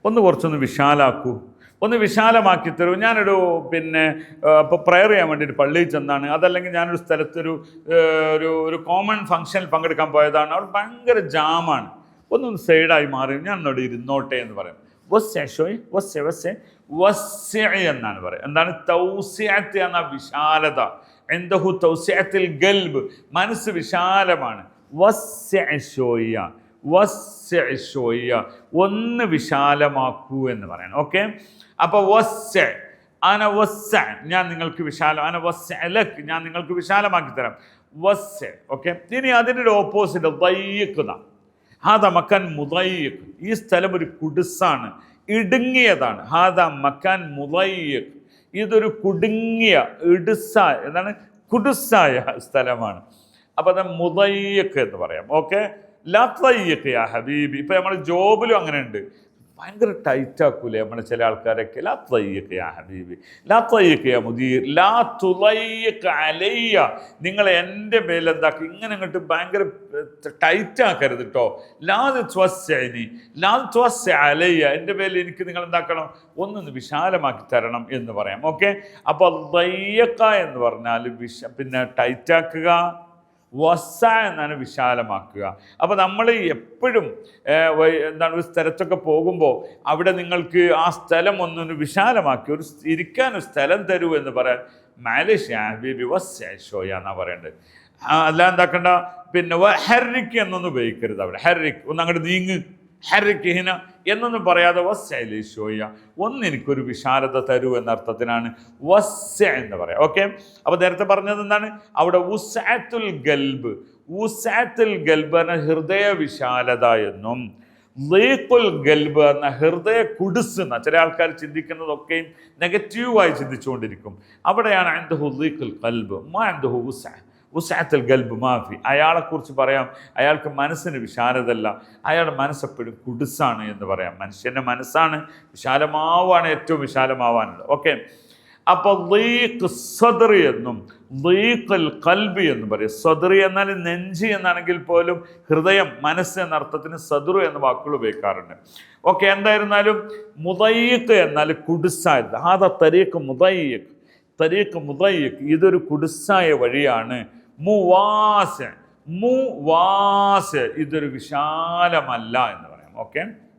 ഒന്ന് കുറച്ചൊന്ന് വിശാലാക്കൂ, ഒന്ന് വിശാലമാക്കി തരൂ. ഞാനൊരു ഇപ്പോൾ പ്രയർ ചെയ്യാൻ വേണ്ടിയിട്ട് പള്ളിയിൽ ചെന്നാണ്, അതല്ലെങ്കിൽ ഞാനൊരു സ്ഥലത്തൊരു ഒരു ഒരു കോമൺ ഫംഗ്ഷനിൽ പങ്കെടുക്കാൻ പോയതാണ്, അവിടെ ഭയങ്കര ജാമാണ്, ഒന്നൊന്ന് സൈഡായി മാറി ഞാൻ എന്നോട് ഇരുന്നോട്ടെ എന്ന് പറയും. എന്നാണ് പറയുക. എന്താണ് തൗസിഅത്ത് എന്ന വിശാലത, എന്തഹു തൗസിഅത്തുൽ ഖൽബ്, മനസ്സ് വിശാലമാണ്. ഒന്ന് വിശാലമാക്കൂ എന്ന് പറയണം. ഓക്കെ, അപ്പോൾ ഞാൻ നിങ്ങൾക്ക് ഞാൻ നിങ്ങൾക്ക് വിശാലമാക്കി തരാം. ഓക്കെ, ഇനി അതിൻ്റെ ഓപ്പോസിറ്റ് ദയ്യിഖ്. ഹാദ മക്കാൻ മുദയ്യിഖ്, ഈ സ്ഥലം ഒരു കുടുസാണ്, ഇടുങ്ങിയതാണ്. ഹാദ മക്കാൻ മുദയ്യിഖ്, ഇതൊരു കുടുങ്ങിയ ഇടുസായ എന്താണ് കുടുസായ സ്ഥലമാണ്. അപ്പോൾ അത് മുദയ്യിഖ് എന്ന് പറയാം. ഓക്കെ, ലാ തയ്യിഖ് യാ ഹബീബി. ഇപ്പം നമ്മൾ ജോബിലും അങ്ങനെ ഉണ്ട്, ഭയങ്കര ടൈറ്റ് ആക്കൂലേ നമ്മളെ ചില ആൾക്കാരൊക്കെ. ലാ തയ്യിഖ് യാ ഹബീബി, ലാ തയ്യിഖ് യാ മുദീർ, ലാ തുളയ്യിഖ് അലയ്യ, നിങ്ങൾ എൻ്റെ മേൽ എന്താക്കി ഇങ്ങനെ അങ്ങോട്ട് ഭയങ്കര ടൈറ്റ് ആക്കരുത് കേട്ടോ. ലാ തുവസ്സഅനി, ലാ തുവസ്സഅ അലയ്യ, എൻ്റെ മേൽ എനിക്ക് നിങ്ങൾ എന്താക്കണം, ഒന്നൊന്ന് വിശാലമാക്കി തരണം എന്ന് പറയാം. ഓക്കെ, അപ്പോൾ ദയ്യിഖ എന്ന് പറഞ്ഞാൽ ടൈറ്റാക്കുക, എന്നാണ് വിശാലമാക്കുക. അപ്പോൾ നമ്മൾ എപ്പോഴും ഒരു സ്ഥലത്തൊക്കെ പോകുമ്പോൾ അവിടെ നിങ്ങൾക്ക് ആ സ്ഥലം ഒന്നൊന്ന് വിശാലമാക്കി ഒരു ഇരിക്കാനൊരു സ്ഥലം തരൂ എന്ന് പറയാൻ മാലേഷ്യ ഹബീബി എന്നാണ് പറയേണ്ടത്. അല്ല എന്താക്കണ്ട, ഹെറിക്ക് എന്നൊന്നും ഉപയോഗിക്കരുത്. അവിടെ ഹെറിക്ക് ഒന്ന് അങ്ങോട്ട് നീങ്ങ്, ഹെറിക്ക് ഹിന എന്നൊന്നും പറയാതെ ഒന്ന് എനിക്കൊരു വിശാലത തരൂ എന്നർത്ഥത്തിനാണ് എന്ന് പറയാം. ഓക്കെ, അപ്പോൾ നേരത്തെ പറഞ്ഞത് എന്താണ്, അവിടെ ഉസ്അത്തുൽ ഖൽബ് എന്ന ഹൃദയ വിശാലത എന്നും ദീഖുൽ ഖൽബ് എന്ന ഹൃദയ കുടുസ് എന്ന, ചില ആൾക്കാർ ചിന്തിക്കുന്നതൊക്കെയും നെഗറ്റീവായി ചിന്തിച്ചുകൊണ്ടിരിക്കും. അവിടെയാണ് അൻദഹു ദീഖുൽ ഖൽബ് മാ അൻദഹു ഉസ്അത്തുൽ ഖൽബ് മാഫി. അയാളെക്കുറിച്ച് പറയാം, അയാൾക്ക് മനസ്സിന് വിശാലതല്ല, അയാളുടെ മനസ്സെപ്പോഴും കുടുസാണ് എന്ന് പറയാം. മനുഷ്യൻ്റെ മനസ്സാണ് വിശാലമാവാണ്, ഏറ്റവും വിശാലമാവാനുള്ളത്. ഓക്കെ, അപ്പോൾ ദീഖ് സദ്റി എന്നും ദീഖുൽ ഖൽബി എന്നും പറയും. സദ്റി എന്നാൽ നെഞ്ച് എന്നാണെങ്കിൽ പോലും ഹൃദയം, മനസ്സ് എന്ന അർത്ഥത്തിന് സദ്റു എന്ന വാക്കുകൾ ഉപയോഗിക്കാറുണ്ട്. ഓക്കെ, എന്തായിരുന്നാലും മുദയ്യിഖ് എന്നാൽ കുടുസായത്. ഹാദ തരീഖ് മുദയ്യിഖ്, ഇതൊരു കുടുസായ വഴിയാണ്. മുവാസ്, ഇതൊരു വിശാലമല്ല എന്ന് പറയാം. ഓക്കെ.